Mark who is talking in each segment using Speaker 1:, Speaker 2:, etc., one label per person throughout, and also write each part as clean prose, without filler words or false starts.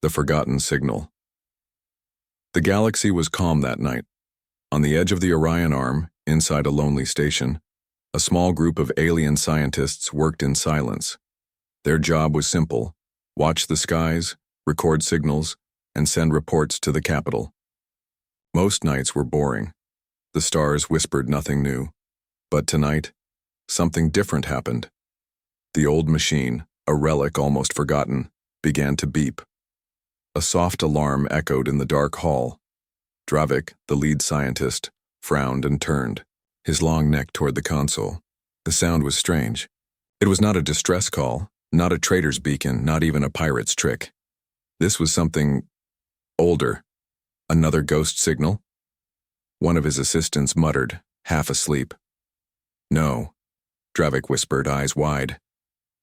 Speaker 1: The forgotten signal. The galaxy was calm that night. On the edge of the Orion Arm, inside a lonely station, a small group of alien scientists worked in silence. Their job was simple: watch the skies, record signals, and send reports to the capital. Most nights were boring. The stars whispered nothing new. But tonight, something different happened. The old machine, a relic almost forgotten, began to beep. A soft alarm echoed in the dark hall. Dravik, the lead scientist, frowned and turned, his long neck toward the console. The sound was strange. It was not a distress call, not a trader's beacon, not even a pirate's trick. This was something older. Another ghost signal? One of his assistants muttered, half asleep. "No," Dravik whispered, eyes wide.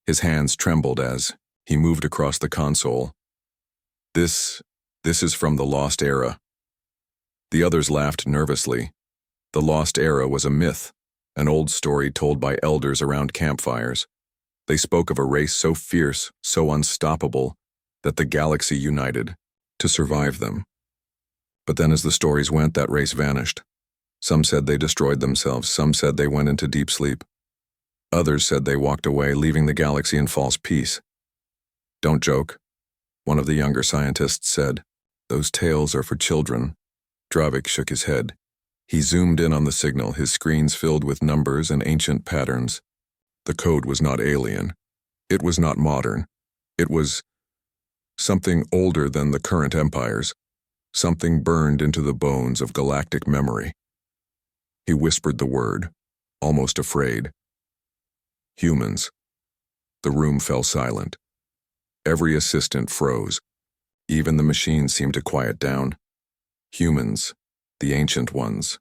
Speaker 1: His hands trembled as he moved across the console. This is from the Lost Era." The others laughed nervously. The Lost Era was a myth, an old story told by elders around campfires. They spoke of a race so fierce, so unstoppable, that the galaxy united to survive them. But then as the stories went, that race vanished. Some said they destroyed themselves, some said they went into deep sleep. Others said they walked away, leaving the galaxy in false peace. "Don't joke," one of the younger scientists said. "Those tales are for children." Dravik shook his head. He zoomed in on the signal, his screens filled with numbers and ancient patterns. The code was not alien. It was not modern. It was something older than the current empires, something burned into the bones of galactic memory. He whispered the word, almost afraid. "Humans." The room fell silent. Every assistant froze. Even the machine seemed to quiet down. Humans, the ancient ones,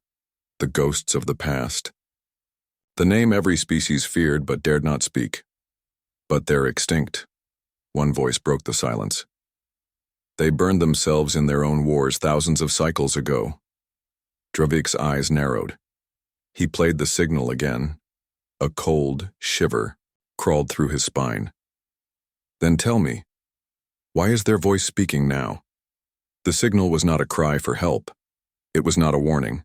Speaker 1: the ghosts of the past. The name every species feared but dared not speak. "But they're extinct." One voice broke the silence. "They burned themselves in their own wars thousands of cycles ago." Dravik's eyes narrowed. He played the signal again. A cold shiver crawled through his spine. "Then tell me, why is their voice speaking now?" The signal was not a cry for help. It was not a warning.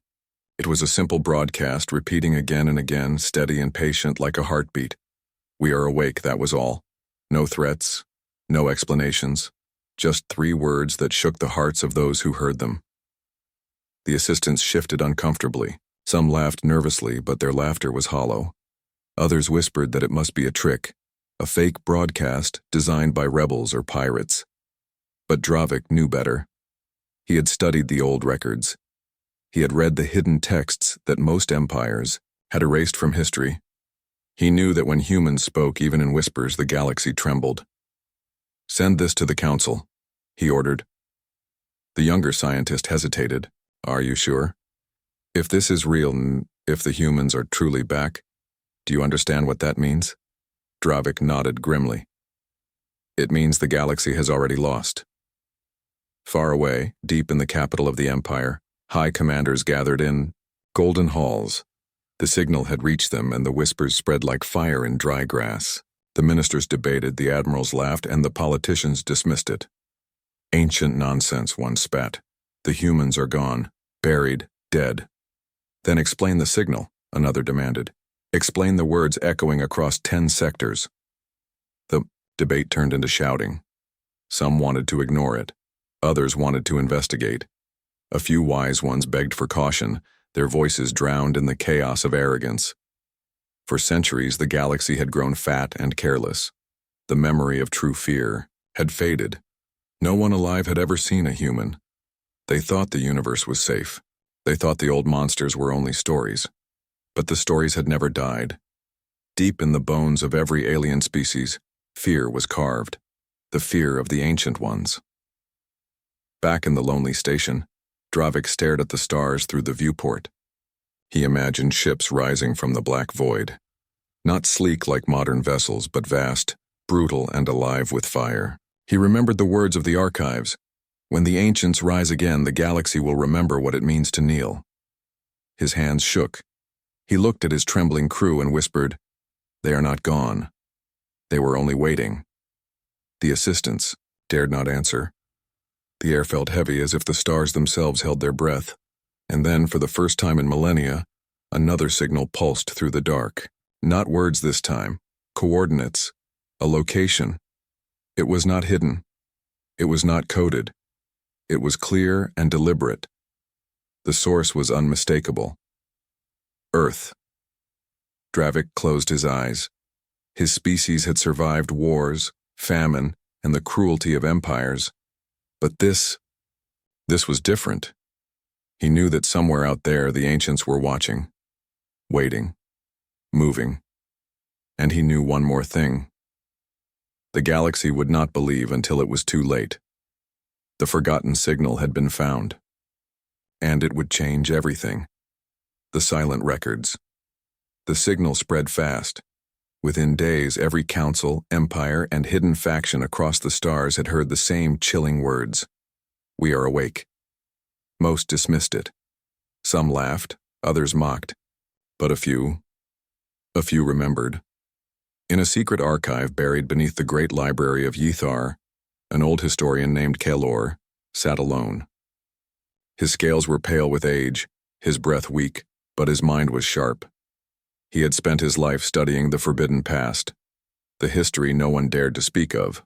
Speaker 1: It was a simple broadcast repeating again and again, steady and patient like a heartbeat. "We are awake," that was all. No threats, no explanations, just 3 words that shook the hearts of those who heard them. The assistants shifted uncomfortably. Some laughed nervously, but their laughter was hollow. Others whispered that it must be a trick, a fake broadcast designed by rebels or pirates. But Dravik knew better. He had studied the old records. He had read the hidden texts that most empires had erased from history. He knew that when humans spoke, even in whispers, the galaxy trembled. "Send this to the council," he ordered. The younger scientist hesitated. "Are you sure? If this is real, if the humans are truly back, do you understand what that means?" Dravik nodded grimly. "It means the galaxy has already lost." Far away, deep in the capital of the empire, high commanders gathered in golden halls. The signal had reached them, and the whispers spread like fire in dry grass. The ministers debated, the admirals laughed, and the politicians dismissed it. "Ancient nonsense," one spat. "The humans are gone, buried, dead." "Then explain the signal," another demanded. "Explain the words echoing across 10 sectors." The debate turned into shouting. Some wanted to ignore it. Others wanted to investigate. A few wise ones begged for caution, their voices drowned in the chaos of arrogance. For centuries, the galaxy had grown fat and careless. The memory of true fear had faded. No one alive had ever seen a human. They thought the universe was safe. They thought the old monsters were only stories. But the stories had never died. Deep in the bones of every alien species, fear was carved. The fear of the ancient ones. Back in the lonely station, Dravik stared at the stars through the viewport. He imagined ships rising from the black void. Not sleek like modern vessels, but vast, brutal, and alive with fire. He remembered the words of the archives. "When the ancients rise again, the galaxy will remember what it means to kneel." His hands shook. He looked at his trembling crew and whispered, "They are not gone. They were only waiting." The assistants dared not answer. The air felt heavy as if the stars themselves held their breath. And then, for the first time in millennia, another signal pulsed through the dark. Not words this time, coordinates, a location. It was not hidden. It was not coded. It was clear and deliberate. The source was unmistakable. Earth. Dravik closed his eyes. His species had survived wars, famine, and the cruelty of empires. But this was different. He knew that somewhere out there the ancients were watching, waiting, moving. And he knew one more thing. The galaxy would not believe until it was too late. The forgotten signal had been found. And it would change everything. The silent records. The signal spread fast. Within days, every council, empire, and hidden faction across the stars had heard the same chilling words. We are awake. Most dismissed it. Some laughed, others mocked. But a few remembered. In a secret archive buried beneath the great library of Ythar, an old historian named Kalor sat alone. His scales were pale with age, his breath weak, but his mind was sharp. He had spent his life studying the forbidden past, the history no one dared to speak of,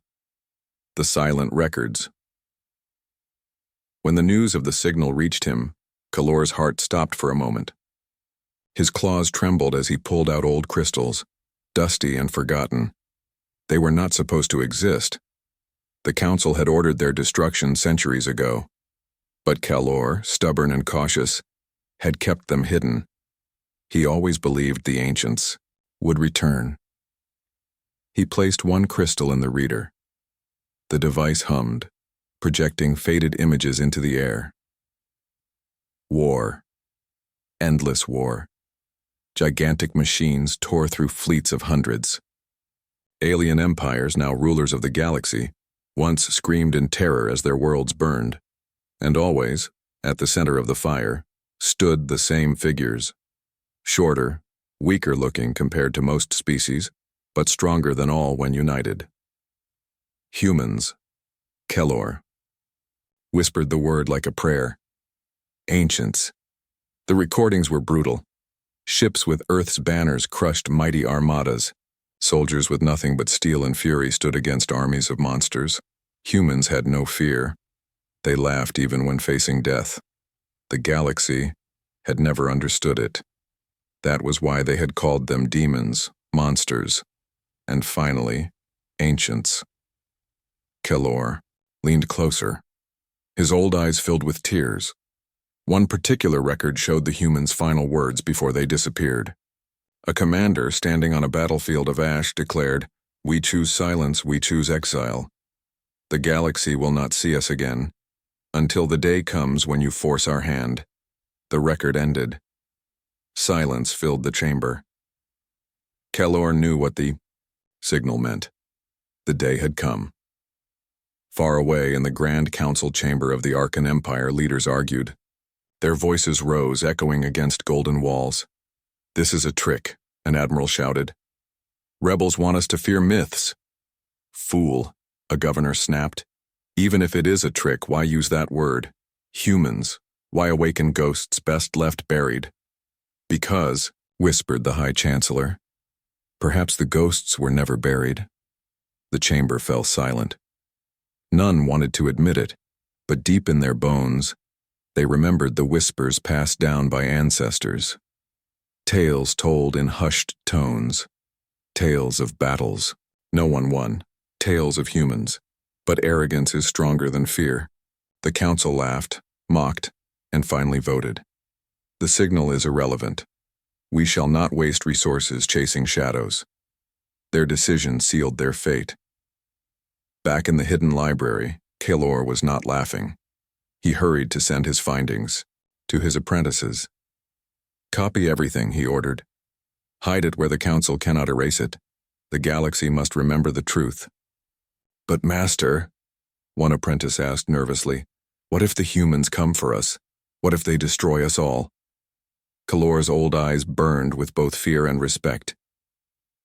Speaker 1: the silent records. When the news of the signal reached him, Kalor's heart stopped for a moment. His claws trembled as he pulled out old crystals, dusty and forgotten. They were not supposed to exist. The council had ordered their destruction centuries ago. But Kalor, stubborn and cautious, had kept them hidden. He always believed the ancients would return. He placed one crystal in the reader. The device hummed, projecting faded images into the air. War. Endless war. Gigantic machines tore through fleets of hundreds. Alien empires, now rulers of the galaxy, once screamed in terror as their worlds burned. And always, at the center of the fire, stood the same figures. Shorter, weaker looking compared to most species, but stronger than all when united. Humans. Kelor. Whispered the word like a prayer. Ancients. The recordings were brutal. Ships with Earth's banners crushed mighty armadas. Soldiers with nothing but steel and fury stood against armies of monsters. Humans had no fear. They laughed even when facing death. The galaxy had never understood it. That was why they had called them demons, monsters, and finally, ancients. Kelor leaned closer. His old eyes filled with tears. One particular record showed the humans' final words before they disappeared. A commander standing on a battlefield of ash declared, "We choose silence, we choose exile. The galaxy will not see us again, until the day comes when you force our hand." The record ended. Silence filled the chamber. Kelor knew what the signal meant. The day had come. Far away in the Grand Council chamber of the Arkan Empire, leaders argued. Their voices rose, echoing against golden walls. "This is a trick," an admiral shouted. "Rebels want us to fear myths." "Fool," a governor snapped. "Even if it is a trick, why use that word? Humans. Why awaken ghosts best left buried?" "Because," whispered the High Chancellor, "perhaps the ghosts were never buried." The chamber fell silent. None wanted to admit it, but deep in their bones, they remembered the whispers passed down by ancestors. Tales told in hushed tones. Tales of battles. No one won. Tales of humans. But arrogance is stronger than fear. The council laughed, mocked, and finally voted. The signal is irrelevant. We shall not waste resources chasing shadows. Their decision sealed their fate. Back in the hidden library, Kalor was not laughing. He hurried to send his findings to his apprentices. "Copy everything," he ordered. "Hide it where the council cannot erase it. The galaxy must remember the truth." "But Master," one apprentice asked nervously, "what if the humans come for us? What if they destroy us all?" Kalor's old eyes burned with both fear and respect.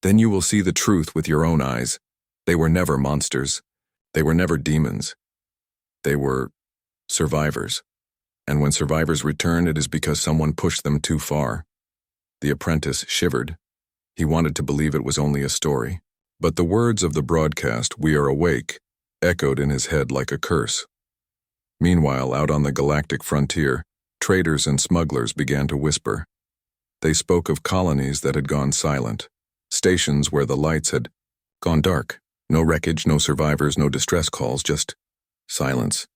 Speaker 1: "Then you will see the truth with your own eyes. They were never monsters. They were never demons. They were survivors. And when survivors return, it is because someone pushed them too far. The apprentice shivered. He wanted to believe it was only a story. But the words of the broadcast, "We are awake," echoed in his head like a curse. Meanwhile, out on the galactic frontier, traders and smugglers began to whisper. They spoke of colonies that had gone silent, stations where the lights had gone dark. No wreckage, no survivors, no distress calls, just silence.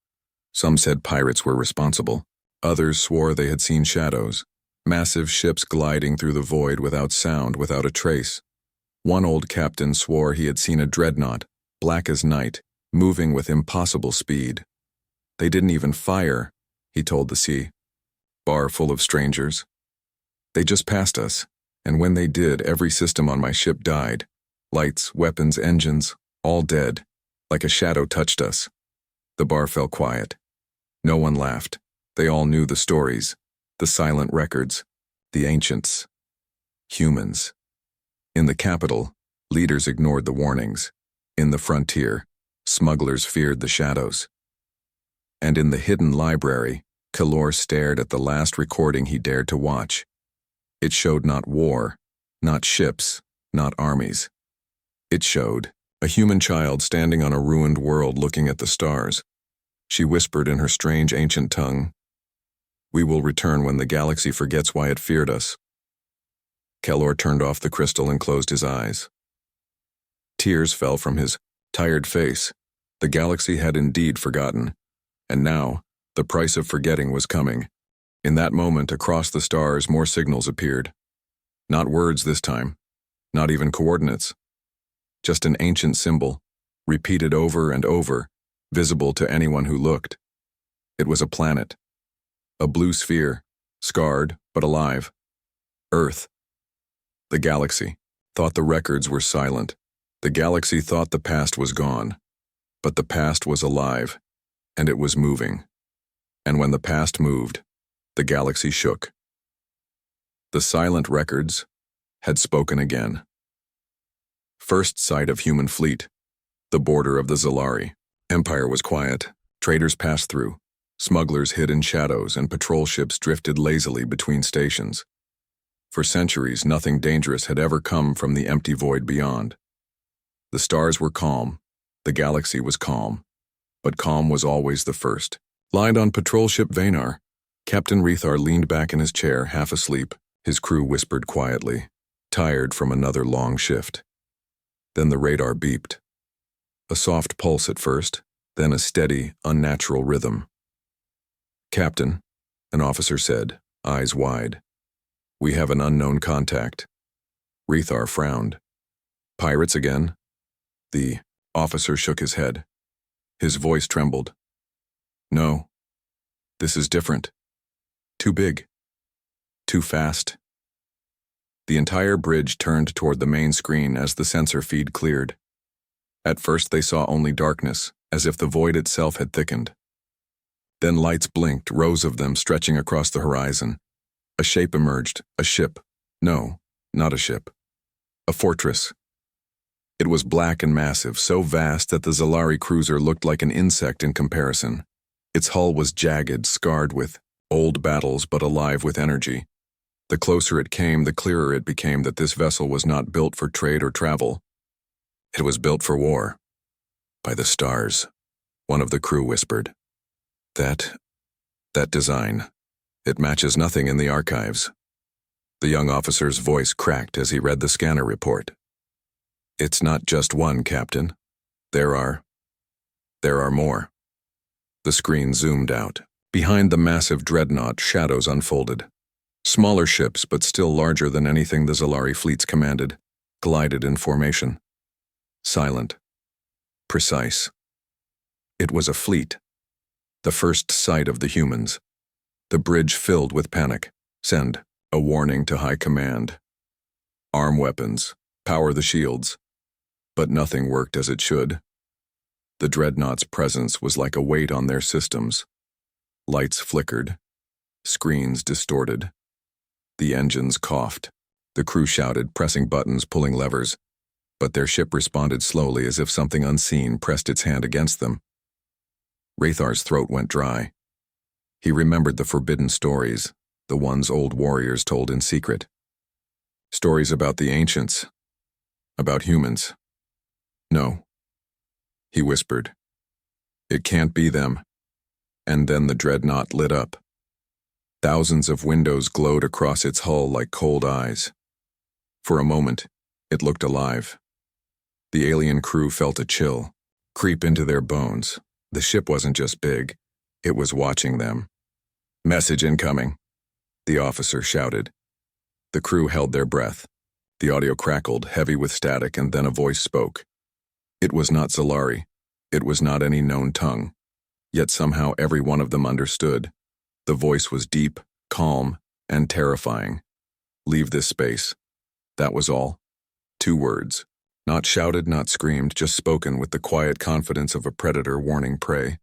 Speaker 1: Some said pirates were responsible. Others swore they had seen shadows, massive ships gliding through the void without sound, without a trace. One old captain swore he had seen a dreadnought, black as night, moving with impossible speed. They didn't even fire, he told the sea. Bar full of strangers. They just passed us, and when they did, every system on my ship died. Lights, weapons, engines, all dead, like a shadow touched us. The bar fell quiet. No one laughed. They all knew the stories, the silent records, the ancients. Humans. In the capital, leaders ignored the warnings. In the frontier, smugglers feared the shadows. And in the hidden library, Kalor stared at the last recording he dared to watch. It showed not war, not ships, not armies. It showed a human child standing on a ruined world looking at the stars. She whispered in her strange ancient tongue, "We will return when the galaxy forgets why it feared us." Kalor turned off the crystal and closed his eyes. Tears fell from his tired face. The galaxy had indeed forgotten, and now the price of forgetting was coming. In that moment, across the stars, more signals appeared. Not words this time, not even coordinates. Just an ancient symbol, repeated over and over, visible to anyone who looked. It was a planet. A blue sphere, scarred but alive. Earth. The galaxy thought the records were silent. The galaxy thought the past was gone. But the past was alive, and it was moving. And when the past moved, the galaxy shook. The silent records had spoken again. First sight of human fleet, the border of the Zalari. Empire was quiet. Traders passed through. Smugglers hid in shadows, and patrol ships drifted lazily between stations. For centuries, nothing dangerous had ever come from the empty void beyond. The stars were calm. The galaxy was calm. But calm was always the first. Lying on patrol ship Vanar, Captain Rethar leaned back in his chair, half asleep. His crew whispered quietly, tired from another long shift. Then the radar beeped. A soft pulse at first, then a steady, unnatural rhythm. "Captain," an officer said, eyes wide. "We have an unknown contact." Rethar frowned. "Pirates again?" The officer shook his head. His voice trembled. "No. This is different. Too big. Too fast." The entire bridge turned toward the main screen as the sensor feed cleared. At first they saw only darkness, as if the void itself had thickened. Then lights blinked, rows of them stretching across the horizon. A shape emerged, a ship. No, not a ship. A fortress. It was black and massive, so vast that the Zalari cruiser looked like an insect in comparison. Its hull was jagged, scarred with old battles, but alive with energy. The closer it came, the clearer it became that this vessel was not built for trade or travel. It was built for war. "By the stars," one of the crew whispered. That design, it matches nothing in the archives." The young officer's voice cracked as he read the scanner report. "It's not just one, Captain. There are more." The screen zoomed out. Behind the massive dreadnought, shadows unfolded. Smaller ships, but still larger than anything the Zalari fleets commanded, glided in formation. Silent. Precise. It was a fleet. The first sight of the humans. The bridge filled with panic. "Send a warning to High Command. Arm weapons. Power the shields." But nothing worked as it should. The dreadnought's presence was like a weight on their systems. Lights flickered. Screens distorted. The engines coughed. The crew shouted, pressing buttons, pulling levers. But their ship responded slowly, as if something unseen pressed its hand against them. Rethar's throat went dry. He remembered the forbidden stories, the ones old warriors told in secret. Stories about the ancients, about humans. No, he whispered. It can't be them. And then the dreadnought lit up. Thousands of windows glowed across its hull like cold eyes. For a moment, it looked alive. The alien crew felt a chill creep into their bones. The ship wasn't just big, it was watching them. "Message incoming," the officer shouted. The crew held their breath. The audio crackled, heavy with static, and then a voice spoke. It was not Zalari. It was not any known tongue. Yet somehow every one of them understood. The voice was deep, calm, and terrifying. "Leave this space." That was all. 2 words. Not shouted, not screamed, just spoken with the quiet confidence of a predator warning prey.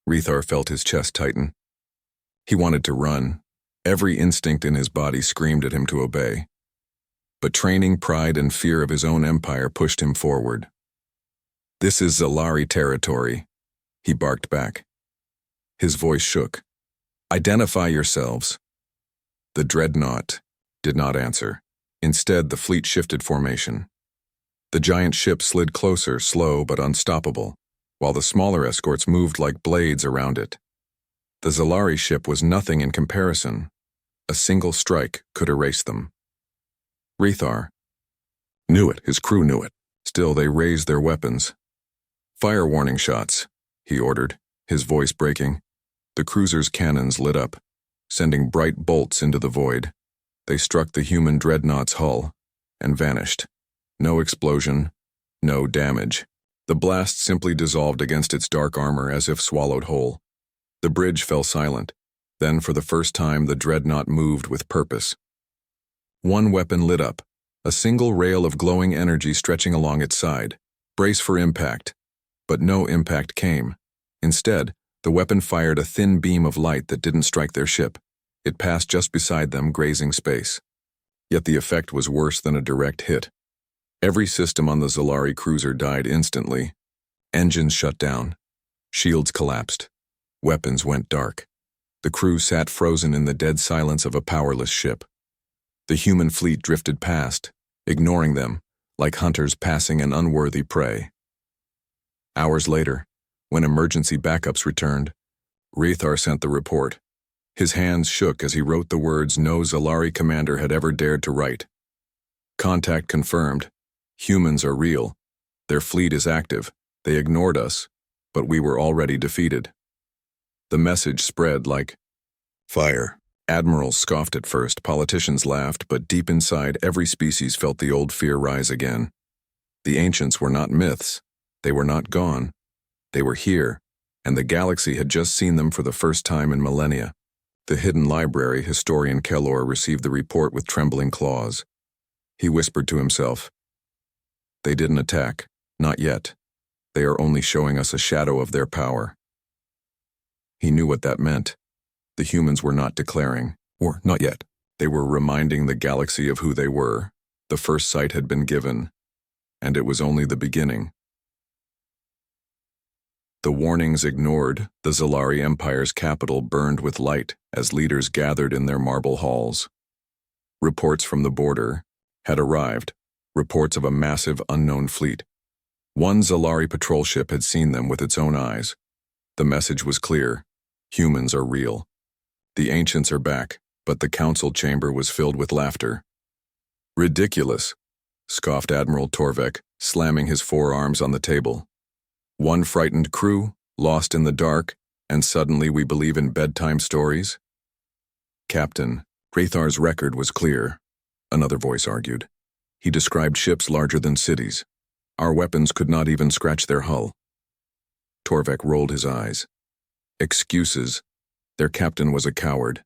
Speaker 1: Rethar felt his chest tighten. He wanted to run. Every instinct in his body screamed at him to obey. But training, pride, and fear of his own empire pushed him forward. "This is Zalari territory," he barked back. His voice shook. "Identify yourselves." The dreadnought did not answer. Instead, the fleet shifted formation. The giant ship slid closer, slow but unstoppable, while the smaller escorts moved like blades around it. The Zalari ship was nothing in comparison. A single strike could erase them. Rethar knew it, his crew knew it. Still, they raised their weapons. "Fire warning shots," he ordered, his voice breaking. The cruiser's cannons lit up, sending bright bolts into the void. They struck the human dreadnought's hull and vanished. No explosion, no damage. The blast simply dissolved against its dark armor as if swallowed whole. The bridge fell silent. Then, for the first time, the dreadnought moved with purpose. One weapon lit up, a single rail of glowing energy stretching along its side. Brace for impact. But no impact came. Instead, the weapon fired a thin beam of light that didn't strike their ship. It passed just beside them, grazing space. Yet the effect was worse than a direct hit. Every system on the Zalari cruiser died instantly. Engines shut down. Shields collapsed. Weapons went dark. The crew sat frozen in the dead silence of a powerless ship. The human fleet drifted past, ignoring them, like hunters passing an unworthy prey. Hours later, when emergency backups returned, Rethar sent the report. His hands shook as he wrote the words no Zalari commander had ever dared to write. "Contact confirmed. Humans are real. Their fleet is active. They ignored us, but we were already defeated." The message spread like fire. Admirals scoffed at first, politicians laughed, but deep inside, every species felt the old fear rise again. The ancients were not myths. They were not gone. They were here, and the galaxy had just seen them for the first time in millennia. The hidden library historian Kellor received the report with trembling claws. He whispered to himself, "They didn't attack, not yet. They are only showing us a shadow of their power." He knew what that meant. The humans were not declaring, or not yet. They were reminding the galaxy of who they were. The first sight had been given, and it was only the beginning. The warnings ignored, the Zalari Empire's capital burned with light as leaders gathered in their marble halls. Reports from the border had arrived, reports of a massive unknown fleet. One Zalari patrol ship had seen them with its own eyes. The message was clear: humans are real. The ancients are back, but the council chamber was filled with laughter. "Ridiculous," scoffed Admiral Torvek, slamming his forearms on the table. "One frightened crew, lost in the dark, and suddenly we believe in bedtime stories?" "Captain, Rethar's record was clear," another voice argued. "He described ships larger than cities. Our weapons could not even scratch their hull." Torvek rolled his eyes. "Excuses. Their captain was a coward.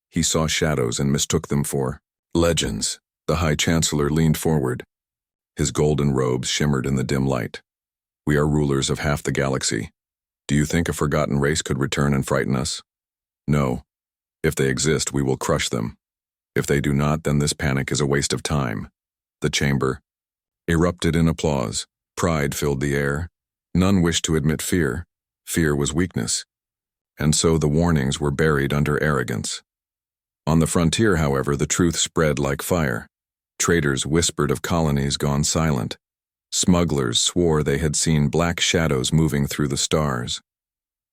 Speaker 1: He saw shadows and mistook them for legends." The High Chancellor leaned forward. His golden robes shimmered in the dim light. "We are rulers of half the galaxy. Do you think a forgotten race could return and frighten us? No. If they exist, we will crush them. If they do not, then this panic is a waste of time." The chamber erupted in applause. Pride filled the air. None wished to admit fear. Fear was weakness. and so the warnings were buried under arrogance. On the frontier, however, the truth spread like fire. Traders whispered of colonies gone silent. Smugglers swore they had seen black shadows moving through the stars.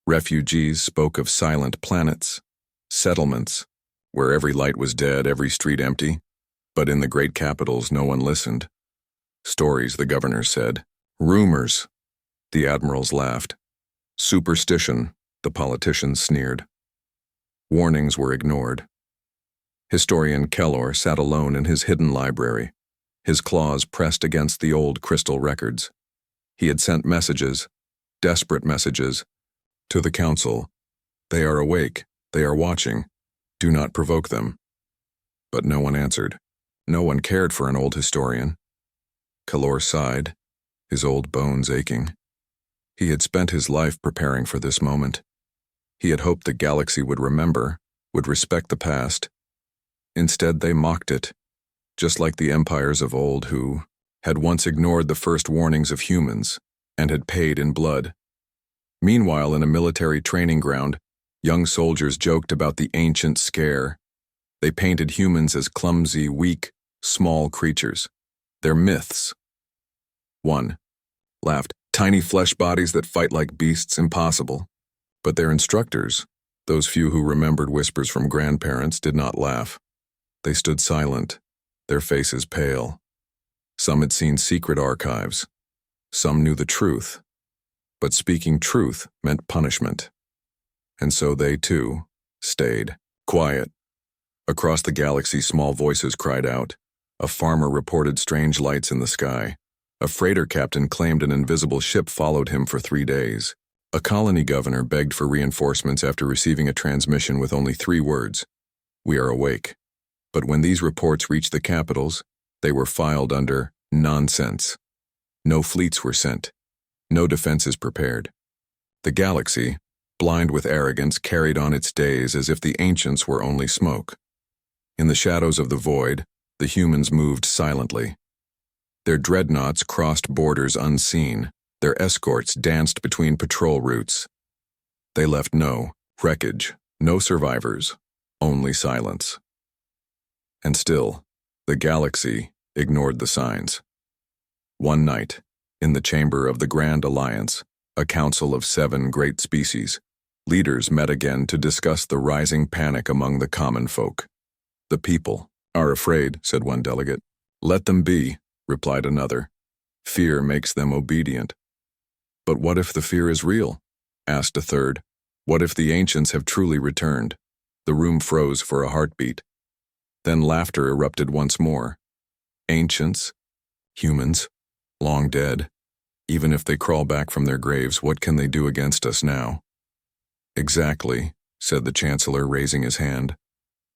Speaker 1: Refugees spoke of silent planets, settlements, where every light was dead, every street empty. But in the great capitals, no one listened. Stories, the governor said. Rumors, the admirals laughed. Superstition, the politicians sneered. Warnings were ignored. Historian Kellor sat alone in his hidden library, his claws pressed against the old crystal records. He had sent messages, desperate messages, to the council. They are awake, they are watching, do not provoke them. But no one answered. No one cared for an old historian. Kellor sighed, his old bones aching. He had spent his life preparing for this moment. He had hoped the galaxy would remember, would respect the past. Instead, they mocked it, just like the empires of old who had once ignored the first warnings of humans and had paid in blood. Meanwhile, in a military training ground, young soldiers joked about the ancient scare. They painted humans as clumsy, weak, small creatures. They're myths. One laughed, tiny flesh bodies that fight like beasts, impossible. But their instructors, those few who remembered whispers from grandparents, did not laugh. They stood silent, their faces pale. Some had seen secret archives. Some knew the truth. But speaking truth meant punishment. And so they, too, stayed quiet. Across the galaxy, small voices cried out. A farmer reported strange lights in the sky. A freighter captain claimed an invisible ship followed him for 3 days. A colony governor begged for reinforcements after receiving a transmission with only 3 words. We are awake. But when these reports reached the capitals, they were filed under nonsense. No fleets were sent. No defenses prepared. The galaxy, blind with arrogance, carried on its days as if the ancients were only smoke. In the shadows of the void, the humans moved silently. Their dreadnoughts crossed borders unseen. Their escorts danced between patrol routes. They left no wreckage, no survivors, only silence. And still, the galaxy ignored the signs. One night, in the chamber of the Grand Alliance, a council of 7 great species, leaders met again to discuss the rising panic among the common folk. The people are afraid, said one delegate. Let them be, replied another. Fear makes them obedient. But what if the fear is real? Asked a third. What if the ancients have truly returned? The room froze for a heartbeat. Then laughter erupted once more. Ancients? Humans? Long dead. Even if they crawl back from their graves, what can they do against us now? Exactly, said the Chancellor, raising his hand.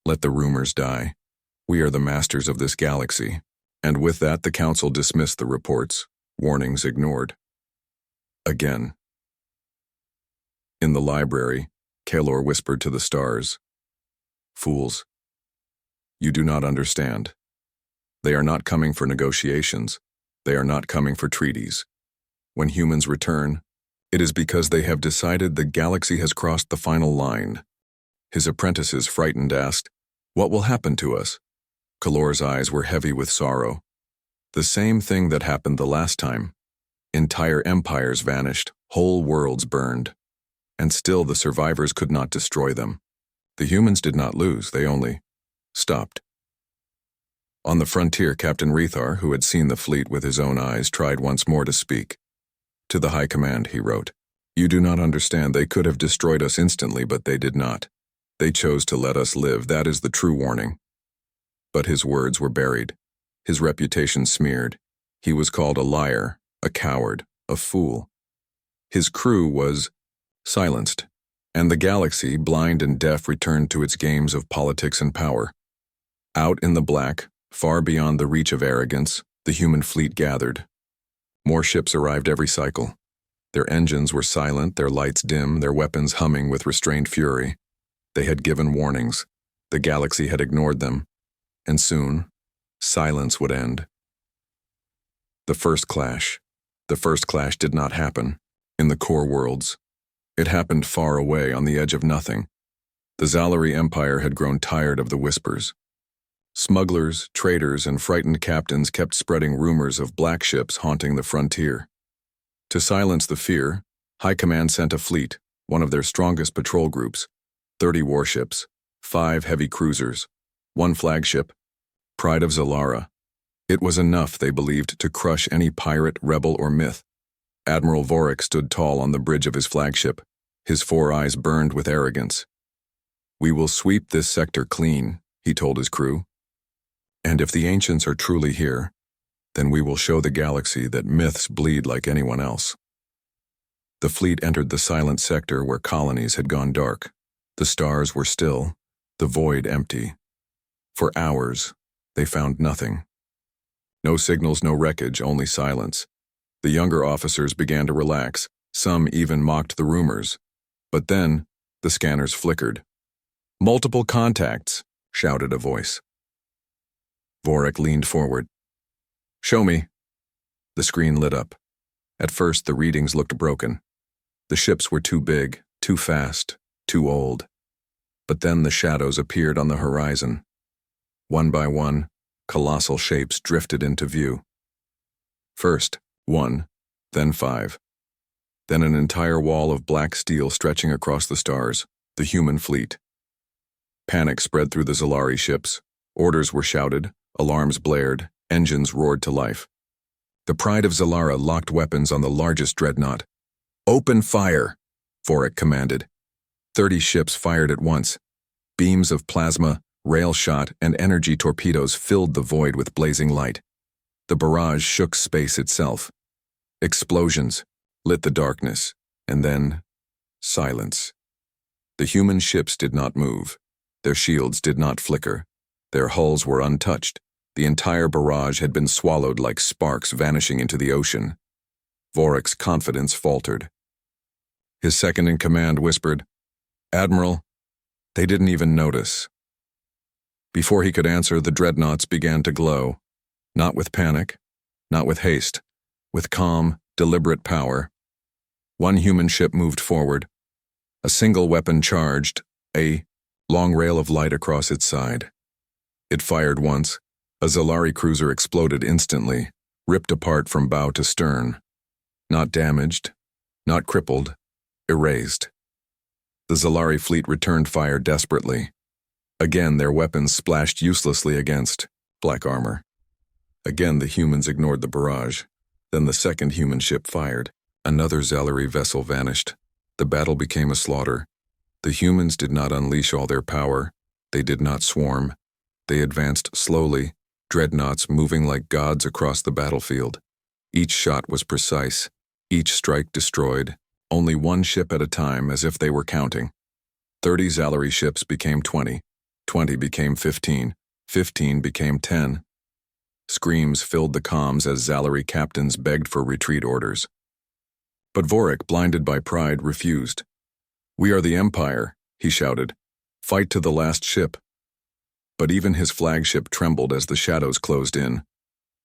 Speaker 1: Let the rumors die. We are the masters of this galaxy. And with that, the council dismissed the reports, warnings ignored. Again. In the library, Kellor whispered to the stars. Fools. You do not understand. They are not coming for negotiations. They are not coming for treaties. When humans return, it is because they have decided the galaxy has crossed the final line. His apprentices, frightened, asked, What will happen to us? Kellor's eyes were heavy with sorrow. The same thing that happened the last time. Entire empires vanished, whole worlds burned. And still the survivors could not destroy them. The humans did not lose, they only stopped. On the frontier, Captain Rethar, who had seen the fleet with his own eyes, tried once more to speak. To the High Command, he wrote, You do not understand. They could have destroyed us instantly, but they did not. They chose to let us live. That is the true warning. But his words were buried. His reputation smeared. He was called a liar, a coward, a fool. His crew was silenced, and the galaxy, blind and deaf, returned to its games of politics and power. Out in the black, far beyond the reach of arrogance, the human fleet gathered. More ships arrived every cycle. Their engines were silent, their lights dim, their weapons humming with restrained fury. They had given warnings. The galaxy had ignored them. And soon, silence would end. The first clash did not happen in the core worlds. It happened far away on the edge of nothing. The Zalari Empire had grown tired of the whispers. Smugglers, traders, and frightened captains kept spreading rumors of black ships haunting the frontier. To silence the fear, High Command sent a fleet, one of their strongest patrol groups, 30 warships, 5 heavy cruisers, 1 flagship, Pride of Zalara. It was enough, they believed, to crush any pirate, rebel, or myth. Admiral Vorik stood tall on the bridge of his flagship. His 4 eyes burned with arrogance. "We will sweep this sector clean," he told his crew. "And if the ancients are truly here, then we will show the galaxy that myths bleed like anyone else." The fleet entered the silent sector where colonies had gone dark. The stars were still, the void empty. For hours, they found nothing. No signals, no wreckage, only silence. The younger officers began to relax. Some even mocked the rumors. But then, the scanners flickered. "Multiple contacts," shouted a voice. Vorik leaned forward. "Show me." The screen lit up. At first, the readings looked broken. The ships were too big, too fast, too old. But then the shadows appeared on the horizon. One by one, colossal shapes drifted into view. First, 1, then 5. Then an entire wall of black steel stretching across the stars, the human fleet. Panic spread through the Zalari ships. Orders were shouted, alarms blared, engines roared to life. The Pride of Zalara locked weapons on the largest dreadnought. "Open fire," Vorik commanded. 30 ships fired at once. Beams of plasma, rail shot, and energy torpedoes filled the void with blazing light. The barrage shook space itself. Explosions lit the darkness, and then silence. The human ships did not move. Their shields did not flicker. Their hulls were untouched. The entire barrage had been swallowed like sparks vanishing into the ocean. Vorik's confidence faltered. His second-in-command whispered, "Admiral, they didn't even notice." Before he could answer, the dreadnoughts began to glow. Not with panic, not with haste, with calm, deliberate power. One human ship moved forward. A single weapon charged, a long rail of light across its side. It fired once. A Zalari cruiser exploded instantly, ripped apart from bow to stern. Not damaged, not crippled, erased. The Zalari fleet returned fire desperately. Again, their weapons splashed uselessly against black armor. Again, the humans ignored the barrage. Then the second human ship fired. Another Zalari vessel vanished. The battle became a slaughter. The humans did not unleash all their power. They did not swarm. They advanced slowly, dreadnoughts moving like gods across the battlefield. Each shot was precise. Each strike destroyed. Only one ship at a time, as if they were counting. 30 Zalari ships became 20. 20 became 15. 15 became 10. Screams filled the comms as Zalari captains begged for retreat orders. But Vorik, blinded by pride, refused. "We are the Empire," he shouted. "Fight to the last ship." But even his flagship trembled as the shadows closed in.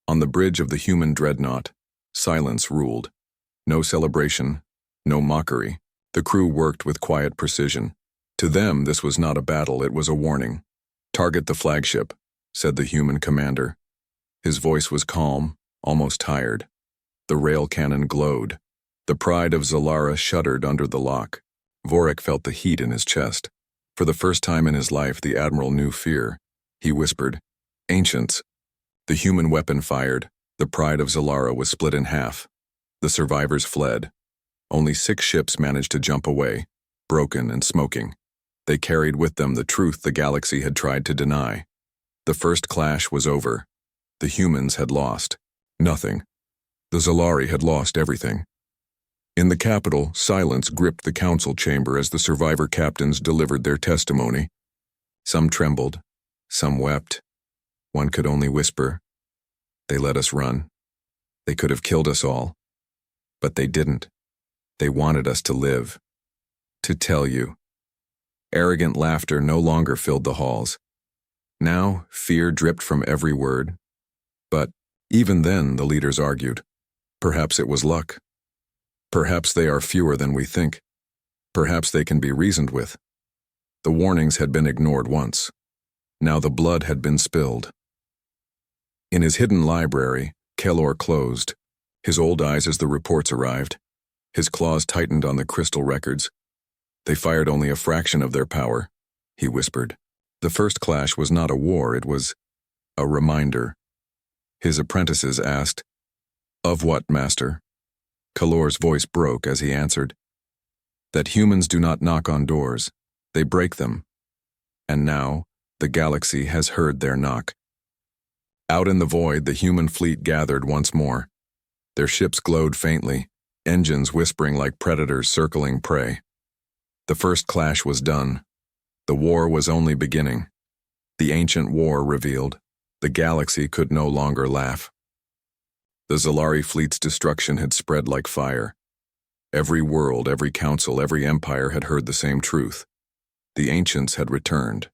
Speaker 1: On the bridge of the human dreadnought, silence ruled. No celebration, no mockery. The crew worked with quiet precision. To them, this was not a battle, it was a warning. "Target the flagship," said the human commander. His voice was calm, almost tired. The rail cannon glowed. The Pride of Zalara shuddered under the lock. Vorik felt the heat in his chest. For the first time in his life, the admiral knew fear. He whispered, "Ancients." The human weapon fired. The Pride of Zalara was split in half. The survivors fled. Only 6 ships managed to jump away, broken and smoking. They carried with them the truth the galaxy had tried to deny. The first clash was over. The humans had lost nothing. The Zalari had lost everything. In the capital, silence gripped the council chamber as the survivor captains delivered their testimony. Some trembled, some wept. One could only whisper, "They let us run. They could have killed us all. But they didn't. They wanted us to live. To tell you." Arrogant laughter no longer filled the halls. Now, fear dripped from every word. But even then, the leaders argued, perhaps it was luck. Perhaps they are fewer than we think. Perhaps they can be reasoned with. The warnings had been ignored once. Now the blood had been spilled. In his hidden library, Kelor closed, his old eyes as the reports arrived. His claws tightened on the crystal records. They fired only a fraction of their power, he whispered. The first clash was not a war, it was a reminder. His apprentices asked, "Of what, master?" Kelor's voice broke as he answered, "That humans do not knock on doors, they break them. And now, the galaxy has heard their knock." Out in the void, the human fleet gathered once more. Their ships glowed faintly, engines whispering like predators circling prey. The first clash was done. The war was only beginning. The ancient war revealed. The galaxy could no longer laugh. The Zalari fleet's destruction had spread like fire. Every world, every council, every empire had heard the same truth. The ancients had returned.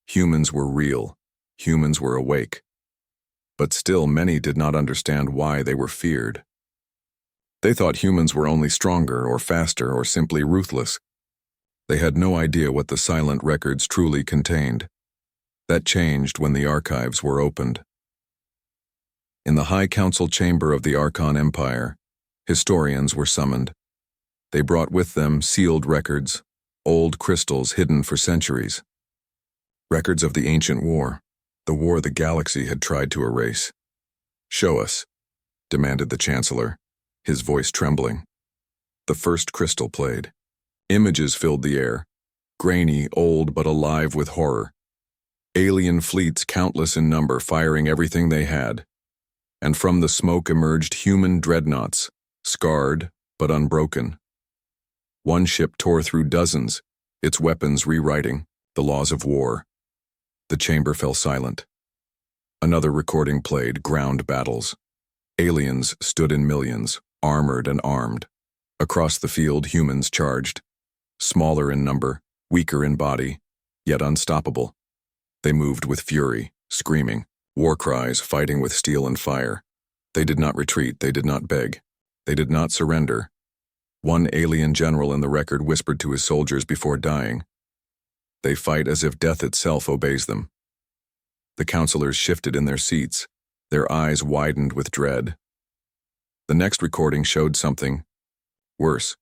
Speaker 1: Humans were real. Humans were awake. But still many did not understand why they were feared. They thought humans were only stronger or faster or simply ruthless. They had no idea what the silent records truly contained. That changed when the archives were opened. In the High Council chamber of the Archon Empire, historians were summoned. They brought with them sealed records, old crystals hidden for centuries. Records of the ancient war, the war the galaxy had tried to erase. "Show us," demanded the Chancellor, his voice trembling. The first crystal played. Images filled the air, grainy, old, but alive with horror. Alien fleets, countless in number, firing everything they had. And from the smoke emerged human dreadnoughts, scarred but unbroken. One ship tore through dozens, its weapons rewriting the laws of war. The chamber fell silent. Another recording played, ground battles. Aliens stood in millions, armored and armed. Across the field, humans charged. Smaller in number, weaker in body, yet unstoppable. They moved with fury, screaming, war cries, fighting with steel and fire. They did not retreat, they did not beg. They did not surrender. One alien general in the record whispered to his soldiers before dying, "They fight as if death itself obeys them." The counselors shifted in their seats, their eyes widened with dread. The next recording showed something worse.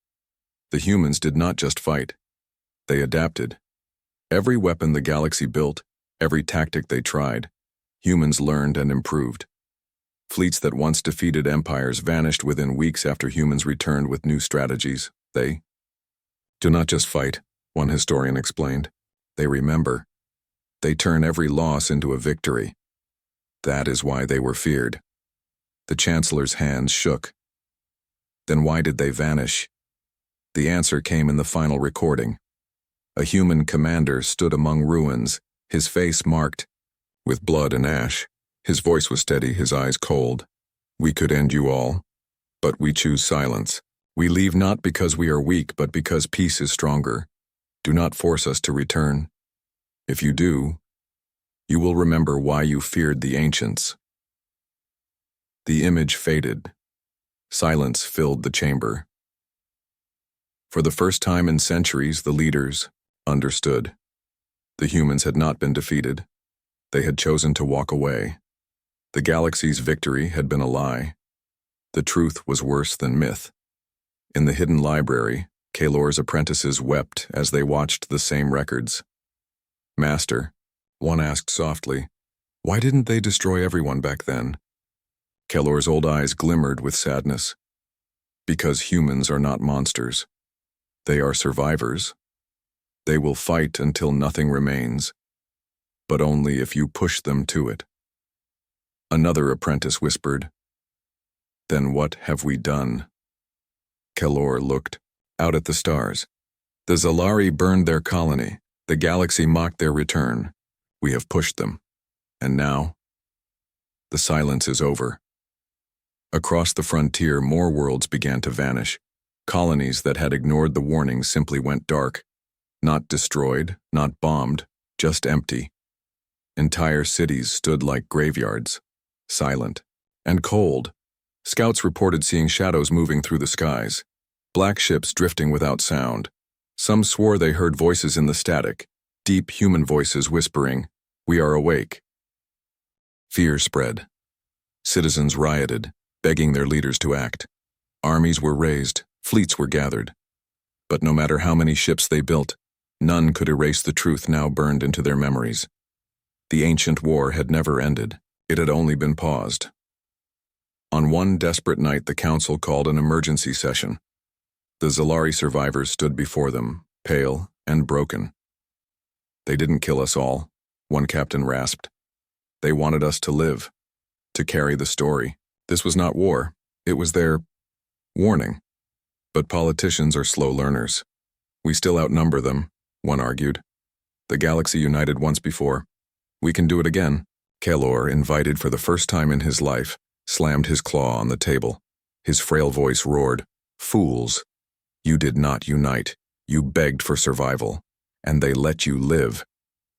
Speaker 1: The humans did not just fight. They adapted. Every weapon the galaxy built, every tactic they tried, humans learned and improved. Fleets that once defeated empires vanished within weeks after humans returned with new strategies. They do not just fight, one historian explained. They remember. They turn every loss into a victory. That is why they were feared. The Chancellor's hands shook. Then why did they vanish? The answer came in the final recording. A human commander stood among ruins, his face marked with blood and ash. His voice was steady, his eyes cold. "We could end you all, but we choose silence. We leave not because we are weak, but because peace is stronger. Do not force us to return. If you do, you will remember why you feared the ancients." The image faded. Silence filled the chamber. For the first time in centuries, the leaders understood. The humans had not been defeated. They had chosen to walk away. The galaxy's victory had been a lie. The truth was worse than myth. In the hidden library, Kelor's apprentices wept as they watched the same records. "Master," one asked softly, "why didn't they destroy everyone back then?" Kelor's old eyes glimmered with sadness. "Because humans are not monsters. They are survivors. They will fight until nothing remains, but only if you push them to it." Another apprentice whispered, "Then what have we done?" Kelor looked out at the stars. "The Zalari burned their colony. The galaxy mocked their return. We have pushed them. And now, the silence is over." Across the frontier, more worlds began to vanish. Colonies that had ignored the warnings simply went dark. Not destroyed, not bombed, just empty. Entire cities stood like graveyards, silent and cold. Scouts reported seeing shadows moving through the skies, black ships drifting without sound. Some swore they heard voices in the static, deep human voices whispering, "We are awake." Fear spread. Citizens rioted, begging their leaders to act. Armies were raised, fleets were gathered. But no matter how many ships they built, none could erase the truth now burned into their memories. The ancient war had never ended. It had only been paused. On one desperate night, the council called an emergency session. The Zalari survivors stood before them, pale and broken. "They didn't kill us all," one captain rasped. "They wanted us to live, to carry the story. This was not war. It was their warning. But politicians are slow learners. We still outnumber them," one argued. "The galaxy united once before. We can do it again." Kelor, invited for the first time in his life, slammed his claw on the table. His frail voice roared, "Fools! You did not unite. You begged for survival, and they let you live.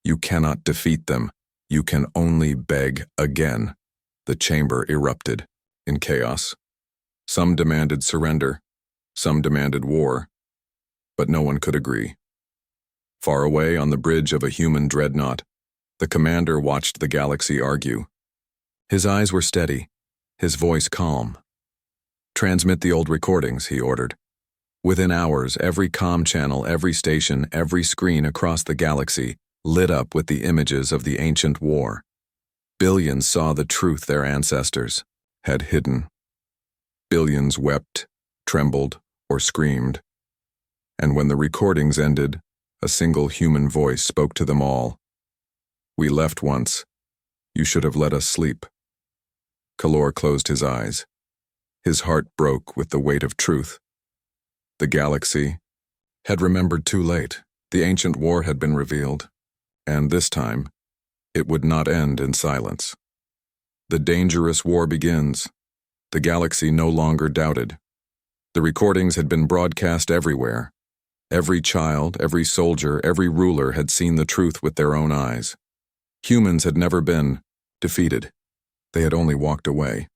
Speaker 1: You cannot defeat them. You can only beg again." The chamber erupted in chaos. Some demanded surrender. Some demanded war. But no one could agree. Far away on the bridge of a human dreadnought, the commander watched the galaxy argue. His eyes were steady, his voice calm. "Transmit the old recordings," he ordered. Within hours, every comm channel, every station, every screen across the galaxy lit up with the images of the ancient war. Billions saw the truth their ancestors had hidden. Billions wept, trembled, or screamed. And when the recordings ended, a single human voice spoke to them all. "We left once. You should have let us sleep." Kelor closed his eyes. His heart broke with the weight of truth. The galaxy had remembered too late. The ancient war had been revealed, and this time, it would not end in silence. The dangerous war begins. The galaxy no longer doubted. The recordings had been broadcast everywhere. Every child, every soldier, every ruler had seen the truth with their own eyes. Humans had never been defeated. They had only walked away.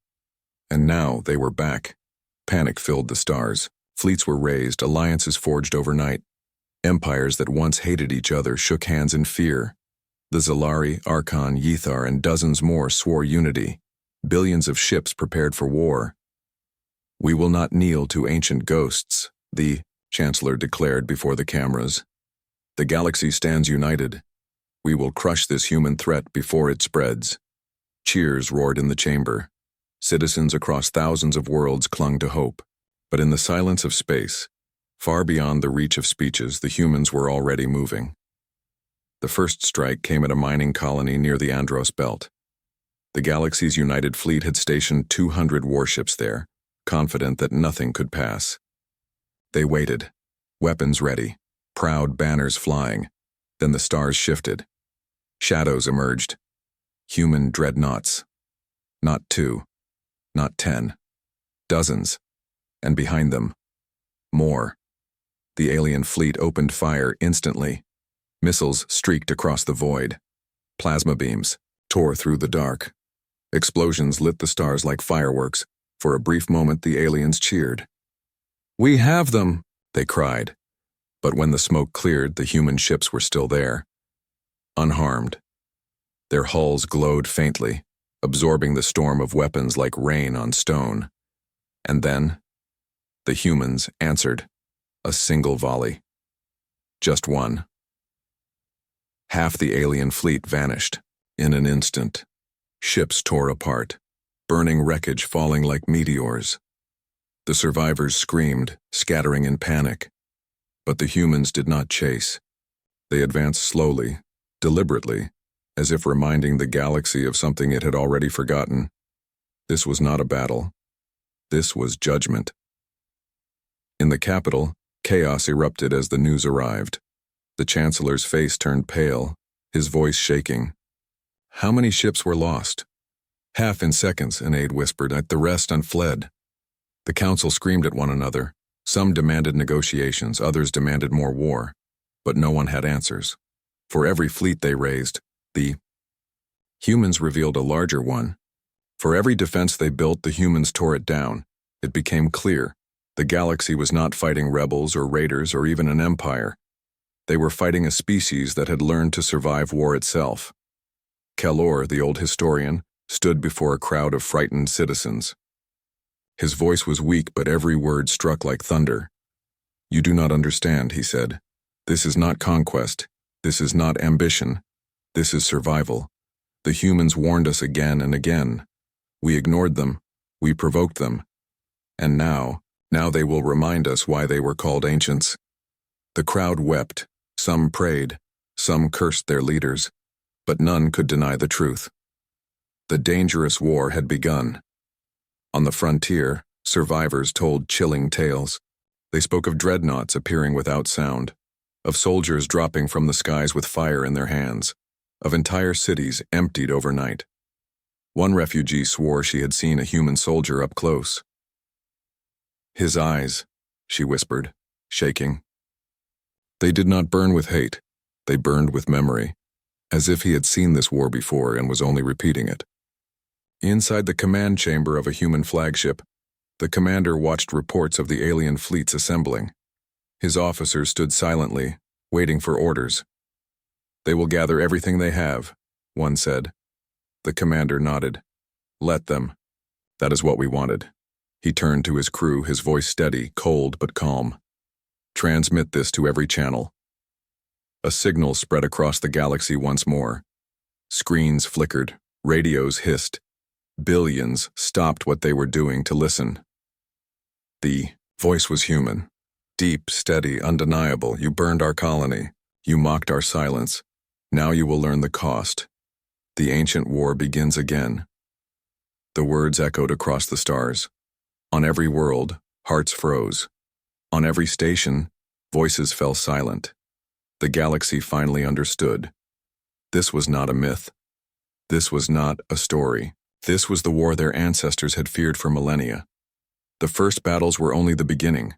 Speaker 1: And now they were back. Panic filled the stars. Fleets were raised, alliances forged overnight. Empires that once hated each other shook hands in fear. The Zalari, Archon, Ythar, and dozens more swore unity. Billions of ships prepared for war. "We will not kneel to ancient ghosts," the Chancellor declared before the cameras. "The galaxy stands united. We will crush this human threat before it spreads." Cheers roared in the chamber. Citizens across thousands of worlds clung to hope. But in the silence of space, far beyond the reach of speeches, the humans were already moving. The first strike came at a mining colony near the Andros Belt. The galaxy's united fleet had stationed 200 warships there, confident that nothing could pass. They waited, weapons ready, proud banners flying. Then the stars shifted. Shadows emerged. Human dreadnoughts. Not 2, not 10. Dozens. And behind them, more. The alien fleet opened fire instantly. Missiles streaked across the void. Plasma beams tore through the dark. Explosions lit the stars like fireworks. For a brief moment, the aliens cheered. "We have them," they cried. But when the smoke cleared, the human ships were still there, unharmed. Their hulls glowed faintly, absorbing the storm of weapons like rain on stone. And then, the humans answered, a single volley. Just one. Half the alien fleet vanished in an instant. Ships tore apart, burning wreckage falling like meteors. The survivors screamed, scattering in panic. But the humans did not chase. They advanced slowly, deliberately, as if reminding the galaxy of something it had already forgotten. This was not a battle. This was judgment. In the capital, chaos erupted as the news arrived. The Chancellor's face turned pale, his voice shaking. How many ships were lost? "Half in seconds," an aide whispered. "The rest unfled." The council screamed at one another. Some demanded negotiations, others demanded more war. But no one had answers. For every fleet they raised, the humans revealed a larger one. For every defense they built, the humans tore it down. It became clear. The galaxy was not fighting rebels or raiders or even an empire. They were fighting a species that had learned to survive war itself. Kellor, the old historian, stood before a crowd of frightened citizens. His voice was weak, but every word struck like thunder. "You do not understand," he said. "This is not conquest. This is not ambition. This is survival. The humans warned us again and again. We ignored them. We provoked them. And now they will remind us why they were called ancients." The crowd wept. Some prayed. Some cursed their leaders. But none could deny the truth. The dangerous war had begun. On the frontier, survivors told chilling tales. They spoke of dreadnoughts appearing without sound, of soldiers dropping from the skies with fire in their hands, of entire cities emptied overnight. One refugee swore she had seen a human soldier up close. "His eyes," she whispered, shaking. They did not burn with hate. They burned with memory, as if he had seen this war before and was only repeating it. Inside the command chamber of a human flagship, the commander watched reports of the alien fleets assembling. His officers stood silently, waiting for orders. "They will gather everything they have," one said. The commander nodded. "Let them. That is what we wanted." He turned to his crew, his voice steady, cold but calm. "Transmit this to every channel." A signal spread across the galaxy once more. Screens flickered, radios hissed. Billions stopped what they were doing to listen. The voice was human. "Deep, steady, undeniable. You burned our colony. You mocked our silence. Now you will learn the cost. The ancient war begins again." The words echoed across the stars. On every world, hearts froze. On every station, voices fell silent. The galaxy finally understood. This was not a myth. This was not a story. This was the war their ancestors had feared for millennia. The first battles were only the beginning.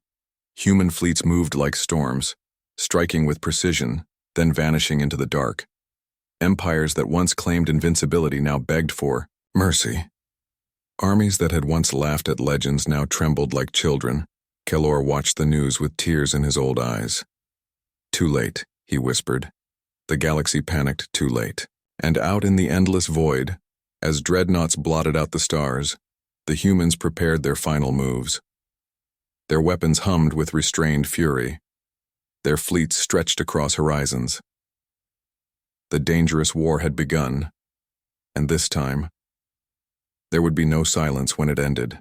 Speaker 1: Human fleets moved like storms, striking with precision, then vanishing into the dark. Empires that once claimed invincibility now begged for mercy. Armies that had once laughed at legends now trembled like children. Kellor watched the news with tears in his old eyes. "Too late," he whispered. The galaxy panicked too late. And out in the endless void, as dreadnoughts blotted out the stars, the humans prepared their final moves. Their weapons hummed with restrained fury. Their fleets stretched across horizons. The dangerous war had begun, and this time, there would be no silence when it ended.